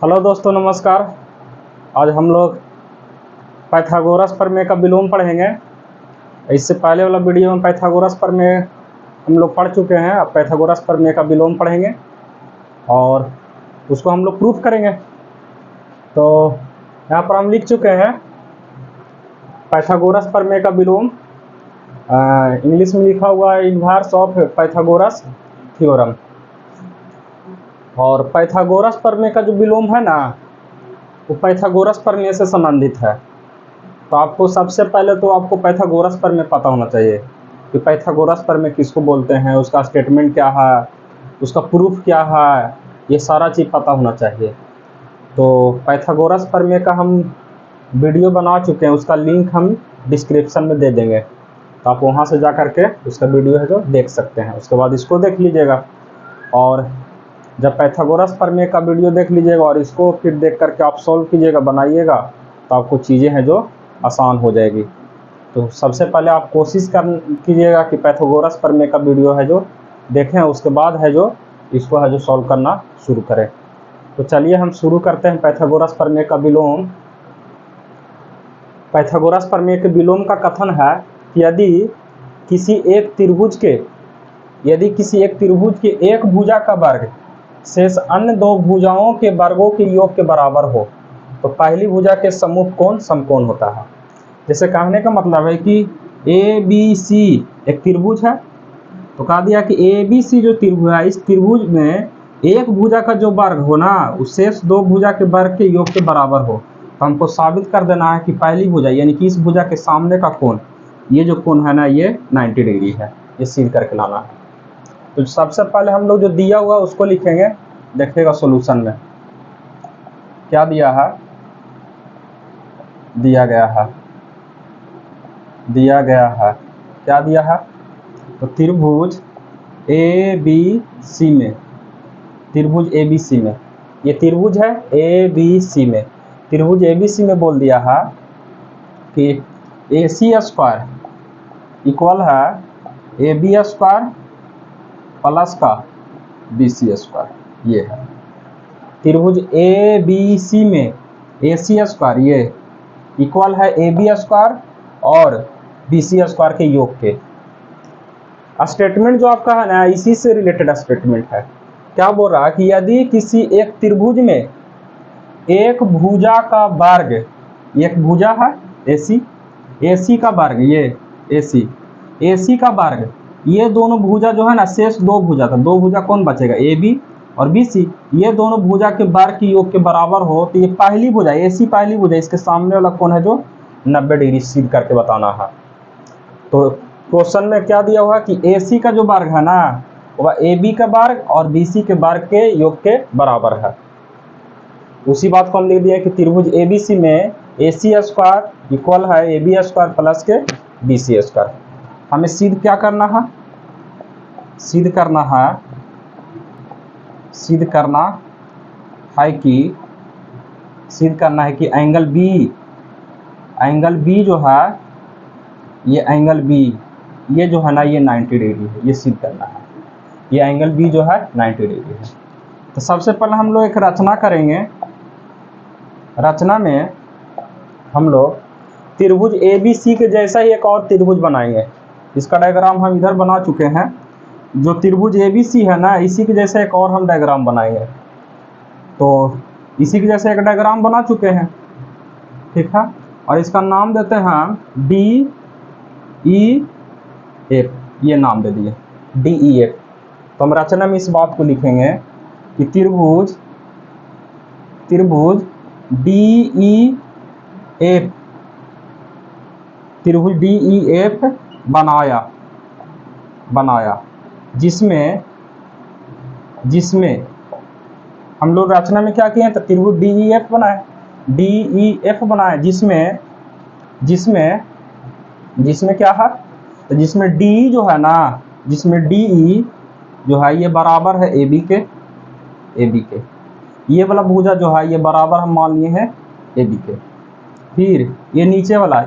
Hello दोस्तों, नमस्कार। आज हम लोग पाइथागोरस प्रमेय का विलोम पढ़ेंगे। इससे पहले वाला वीडियो में पाइथागोरस प्रमेय हम लोग पढ़ चुके हैं। अब पाइथागोरस प्रमेय का विलोम पढ़ेंगे और उसको हम लोग प्रूफ करेंगे। तो यहाँ पर हम लिख चुके हैं पाइथागोरस प्रमेय का विलोम। इंग्लिश में लिखा हुआ है इनवर्स ऑफ पाइथागोरस थ्योरम। और पाइथागोरस प्रमेय का जो विलोम है ना, वो पाइथागोरस प्रमेय से संबंधित है। तो आपको सबसे पहले तो आपको पाइथागोरस प्रमेय पता होना चाहिए कि पाइथागोरस प्रमेय किसको बोलते हैं, उसका स्टेटमेंट क्या है, उसका प्रूफ क्या है, ये सारा चीज़ पता होना चाहिए। तो पाइथागोरस प्रमेय का हम वीडियो बना चुके हैं, उसका लिंक हम डिस्क्रिप्शन में दे देंगे। तो आप वहाँ से जा कर के उसका वीडियो है जो देख सकते हैं। उसके बाद इसको देख लीजिएगा और जब पाइथागोरस प्रमेय का वीडियो देख लीजिएगा और इसको फिर देख करके आप सॉल्व कीजिएगा, बनाइएगा, तो आपको चीज़ें हैं जो आसान हो जाएगी। तो सबसे पहले आप कोशिश कीजिएगा कि पाइथागोरस प्रमेय का वीडियो है जो देखें, उसके बाद है जो इसको है जो सॉल्व करना शुरू करें। तो चलिए हम शुरू करते हैं पाइथागोरस प्रमेय का विलोम। पाइथागोरस प्रमेय के विलोम का कथन है कि यदि किसी एक त्रिभुज के एक भुजा का वर्ग शेष अन्य दो भुजाओं के वर्गों के योग के बराबर हो तो पहली भुजा के सम्मुख कोण समकोण होता है। जैसे कहने का मतलब है कि ए बी सी एक त्रिभुज है, तो कहा दिया कि ए बी सी जो त्रिभुज है, इस त्रिभुज में एक भुजा का जो वर्ग हो ना, उस शेष दो भुजा के वर्ग के योग के बराबर हो। तो हमको साबित कर देना है कि पहली भुजा यानी कि इस भुजा के सामने का कोण, ये जो कोण है ना, ये 90 डिग्री है। ये सिद्ध करके लाना है। तो सबसे पहले हम लोग जो दिया हुआ है उसको लिखेंगे। देखिएगा सॉल्यूशन में क्या दिया है। दिया गया है क्या दिया है। तो त्रिभुज ए बी सी में, ये त्रिभुज है ए बी सी में। त्रिभुज ए बी सी में बोल दिया है कि ए सी स्क्वायर इक्वल है ए बी स्क्वायर प्लस का बी सी स्क्वायर। ये है त्रिभुज ए बी सी में ए सी स्क्वायर ये इक्वल है ए बी स्क्वायर और बी सी स्क्वायर के योग के। स्टेटमेंट जो आपका है ना, इसी से रिलेटेड स्टेटमेंट है। क्या बोल रहा है कि यदि किसी एक त्रिभुज में एक भुजा का वर्ग, एक भुजा है AC का वर्ग, ये AC का वर्ग, ये दोनों भुजा जो है ना, शेष दो भुजा था, दो भुजा कौन बचेगा, AB और BC, ये दोनों भुजा के वर्ग के योग के बराबर हो तो ये पहली भुजा AC पहली भुजा, इसके सामने वाला कोण है जो 90 डिग्री सिद्ध करके बताना है। तो क्वेश्चन में क्या दिया हुआ कि AC का जो वर्ग है ना, वह AB का वर्ग और BC के वर्ग के योग के बराबर है। उसी बात को हम लिख दिया कि त्रिभुज ABC में AC स्क्वायर इक्वल है AB स्क्वायर प्लस के BC स्क्वायर। हमें सिद्ध क्या करना है, सिद्ध करना है कि एंगल B जो है, ये एंगल B ये जो है ना, ये 90 डिग्री है। ये सिद्ध करना है, ये एंगल B जो है 90 डिग्री है। तो सबसे पहले हम लोग एक रचना करेंगे। रचना में हम लोग त्रिभुज ABC के जैसा ही एक और त्रिभुज बनाएंगे। इसका डायग्राम हम इधर बना चुके हैं। जो त्रिभुज ABC है ना, इसी के जैसा एक और हम डायग्राम बनाएंगे। तो इसी के जैसे एक डायग्राम बना चुके हैं, ठीक है। और इसका नाम देते हैं DEF, ये नाम दे दिए DEF। तो हम रचना में इस बात को लिखेंगे कि त्रिभुज DEF बनाया जिसमें हम लोग रचना में क्या किए हैं, तो त्रिभुज DEF बनाए जिसमें क्या है, तो जिसमें DE जो है ना, जिसमें DE जो है ये बराबर है AB के। ये वाला भुजा जो है ये बराबर हम मान लिए हैं AB के। फिर ये नीचे वाला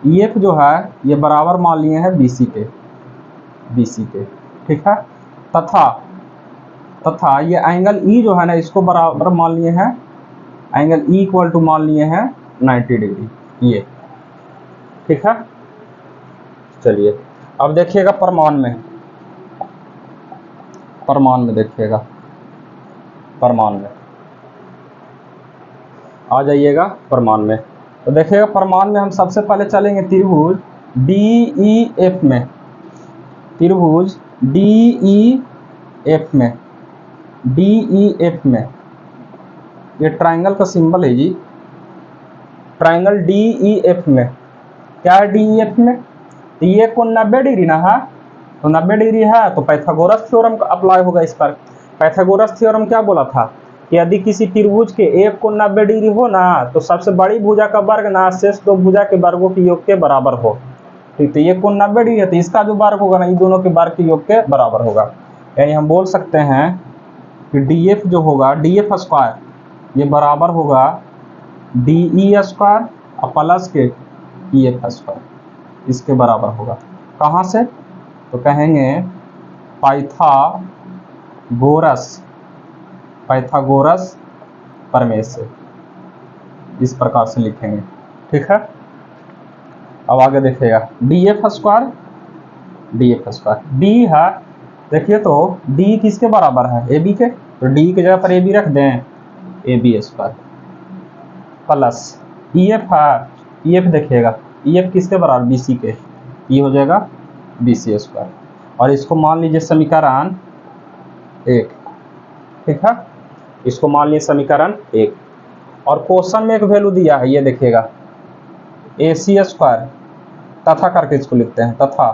EF जो है ये बराबर मान लिए हैं BC के, ठीक है। तथा तथा ये एंगल ई जो है ना इसको बराबर मान लिए हैं, एंगल ई इक्वल टू मान लिए हैं 90 डिग्री, ये ठीक है। चलिए अब देखिएगा परमाण में, परमाण में देखिएगा, परमाण में आ जाइएगा परमाण में। तो देखिएगा परमाण में हम सबसे पहले चलेंगे त्रिभुज DEF में, त्रिभुज DEF में, DEF में ये ट्रायंगल का सिंबल है जी, ट्रायंगल DEF में। क्या है DEF में? तो ये कोण 90 डिग्री ना है, तो 90 डिग्री है तो पाइथागोरस थ्योरम का अप्लाई होगा इस पर। पाइथागोरस थ्योरम क्या बोला था कि यदि किसी त्रिभुज के एक कोण 90 डिग्री हो ना तो सबसे बड़ी भुजा का वर्ग ना शेष दो भुजा के वर्गों के योग के बराबर हो। ठीक, तो ये कोण 90 डिग्री है तो इसका जो वर्ग होगा ना इन दोनों के वर्ग के योग के बराबर होगा। यानी हम बोल सकते हैं कि DF जो होगा, DF स्क्वायर ये बराबर होगा DE स्क्वायर और प्लस के EF स्क्वायर, इसके बराबर होगा। कहाँ से? तो कहेंगे पाइथागोरस, पाइथागोरस प्रमेय से, इस प्रकार से लिखेंगे। ठीक है, अब आगे देखिएगा DF square, DF square D है, देखिए तो D किसके बराबर है? AB के, तो D की जगह पर AB रख दें, AB स्क्वायर प्लस EF है, EF देखिएगा EF किसके बराबर? BC के, ये हो जाएगा BC स्क्वायर। और इसको मान लीजिए समीकरण 1, ठीक है, इसको मान लीजिए समीकरण 1। और क्वेश्चन में एक वैल्यू दिया है, ये देखिएगा AC स्क्वायर, तथा करके इसको लिखते हैं, तथा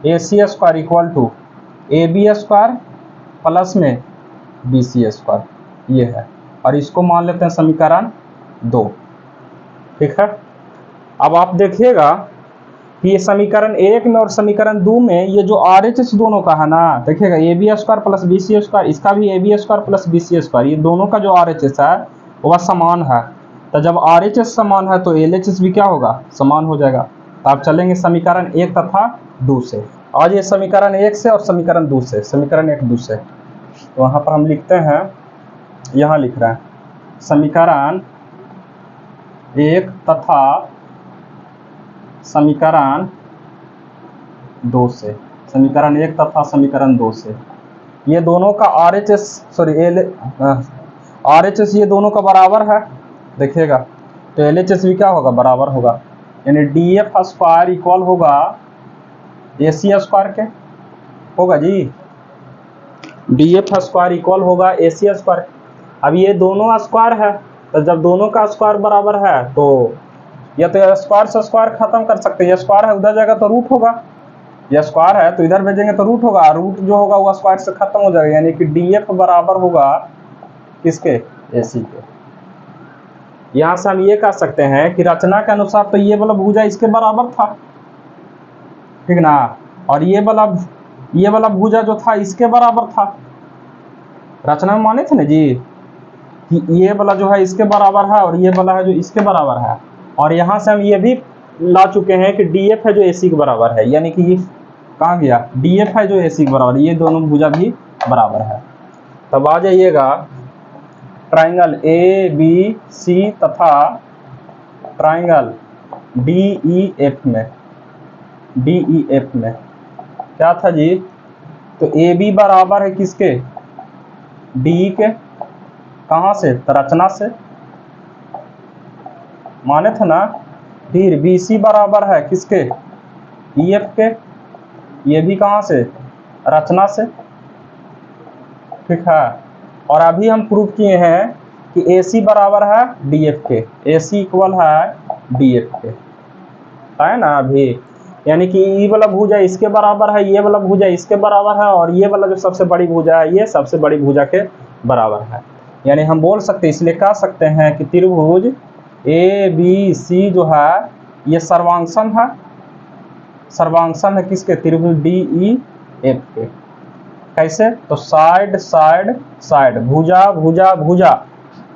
AC square equal to AB square plus में BC स्क्वायर, ये है। और इसको मान लेते हैं समीकरण 2, ठीक है। अब आप देखिएगा कि ये समीकरण 1 में और समीकरण 2 में ये जो RHS दोनों का है ना, देखिएगा AB square plus BC square, इसका भी AB square plus BC square, ये दोनों का जो RHS है वह समान है। तो जब RHS समान है तो LHS भी क्या होगा? समान हो जाएगा। तो आप चलेंगे समीकरण 1 तथा 2 से। आज ये समीकरण 1 से और समीकरण 2 से, समीकरण 1 2 से, तो वहाँ पर हम लिखते हैं, यहाँ लिख रहे हैं समीकरण 1 तथा समीकरण 2 से, समीकरण 1 तथा समीकरण 2 से ये दोनों का RHS RHS ये दोनों का बराबर है, देखिएगा तो LHS भी क्या होगा? बराबर होगा। यानी DF स्क्वायर इक्वल होगा AC स्क्वायर के, होगा जी, DF स्क्वायर इक्वल होगा AC स्क्वायर। अब ये दोनों स्क्वायर है, तो जब दोनों का स्क्वायर बराबर है तो या तो स्क्वायर से स्क्वायर खत्म कर सकते हैं, ये स्क्वायर है उधर जाएगा तो रूट होगा, यह स्क्वायर है तो इधर भेजेंगे तो रूट होगा, रूट जो होगा वो स्क्वायर से खत्म हो जाएगा। यानी कि DF बराबर होगा किसके? AC के। यहाँ से हम ये कह सकते हैं कि रचना के अनुसार तो ये वाला भुजा इसके बराबर था, ठीक ना, और ये वाला भुजा जो था इसके बराबर था। रचना में माने थे ना जी कि ये वाला जो है इसके बराबर है और ये वाला है जो इसके बराबर है। और यहाँ से हम ये भी ला चुके हैं कि DF है जो AC के बराबर है, यानी कि ये कहाँ गया? DF है जो AC के बराबर, ये दोनों भुजा भी बराबर है। तब आ जाइएगा ट्रायंगल ABC तथा ट्रायंगल DEF में, DEF में क्या था जी? तो AB बराबर है किसके? DE के। कहाँ से? रचना से, माने थे ना। फिर BC बराबर है किसके? EF के। ये भी कहाँ से? रचना से, ठीक है। और अभी हम प्रूव किए हैं कि AC बराबर है DF के, AC इक्वल है DF के, है ना अभी। यानी कि ये वाला भुजा इसके बराबर है, ये वाला भुजा इसके बराबर है, और ये वाला जो सबसे बड़ी भुजा है ये सबसे बड़ी भुजा के बराबर है। यानी हम बोल सकते हैं, इसलिए कह सकते हैं कि त्रिभुज ABC जो है ये सर्वांगसम है, सर्वांगसम है किसके? त्रिभुज DEF के। कैसे? तो साइड साइड साइड, भुजा भुजा भुजा,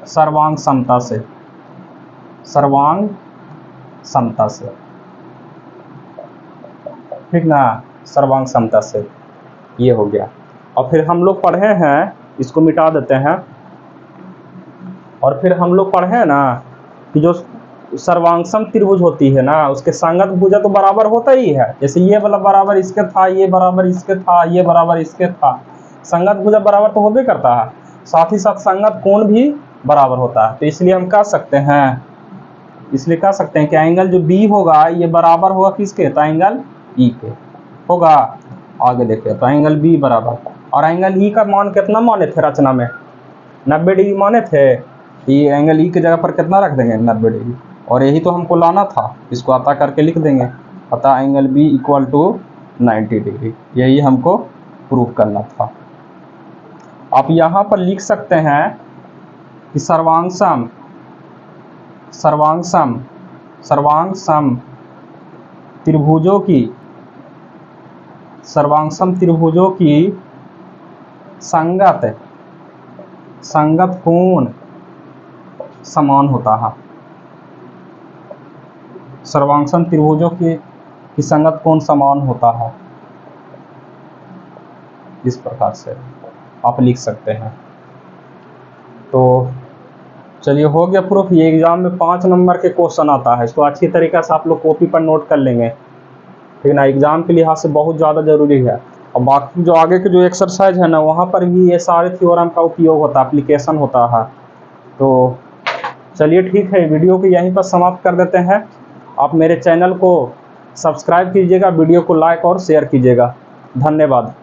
सर्वांग समता से, सर्वांग समता से, ठीक ना, सर्वांग समता से, ये हो गया। और फिर हम लोग पढ़े हैं, इसको मिटा देते हैं, और फिर हम लोग पढ़े हैं ना कि जो सर्वांगसम त्रिभुज होती है ना, उसके संगत भुजा तो बराबर होता ही है। जैसे ये वाला बराबर इसके था, ये बराबर इसके था, ये बराबर इसके था, संगत भुजा बराबर तो होबे करता है, साथ ही साथ संगत कोण भी बराबर होता है। तो इसलिए हम कह सकते हैं, कि एंगल जो बी होगा ये बराबर होगा किसके, तो एंगल ई के होगा। आगे देखिए, तो एंगल बी बराबर, और एंगल ई का मान कितना माने थे रचना में, 90 डिग्री माने थे। ये एंगल ई की जगह पर कितना रख देंगे, 90 डिग्री, और यही तो हमको लाना था, इसको अतः करके लिख देंगे, अतः angle B equal to 90 degree, यही हमको प्रूफ करना था। आप यहाँ पर लिख सकते हैं कि सर्वांगसम त्रिभुजों की संगत कोण समान होता है। सर्वांगसम त्रिभुजों की संगत कोण समान होता है, इस प्रकार से आप लिख सकते हैं। तो चलिए, हो गया प्रूफ। ये एग्जाम में 5 नंबर के क्वेश्चन आता है, इसको अच्छी तरीके से आप लोग कॉपी पर नोट कर लेंगे, ठीक है ना। एग्जाम के लिहाज से बहुत ज़्यादा जरूरी है। और बाकी जो आगे के जो एक्सरसाइज है ना, वहाँ पर भी ये सारे थ्योरम का उपयोग होता है, एप्लीकेशन होता है। तो चलिए ठीक है, वीडियो को यहीं पर समाप्त कर देते हैं। आप मेरे चैनल को सब्सक्राइब कीजिएगा, वीडियो को लाइक और शेयर कीजिएगा। धन्यवाद।